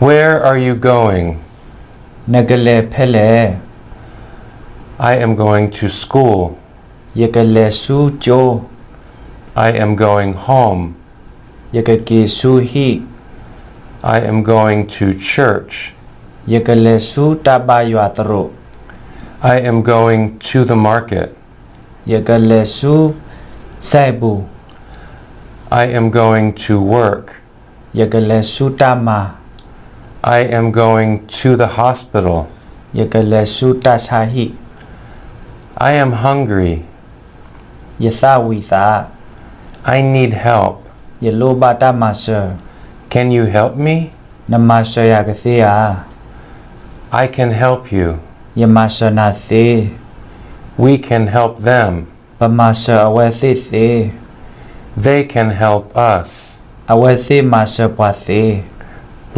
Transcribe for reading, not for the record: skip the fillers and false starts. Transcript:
Where are you going? နဂလေဖဲလေ I am going to school. ယကလေဆူဂျို I am going home. ယကကေဆူဟီ I am going to church. ယကလေဆူတဘာယွာတရို I am going to the market. ယကလေဆူဆိုင်ဘူ I am going to work. ယကလေဆူတမာ I am going to the hospital. ယကလေဆူတဆာဟီ I am hungry. ယသဝီသာ I need help. ယလိုဘာတမဆာ Can you help me? နမဆာယကသေယာ I can help you. ယမဆာနာသေ We can help them. ပမဆာအဝဲသေသေ They can help us. အဝဲသေမဆာပွားသေ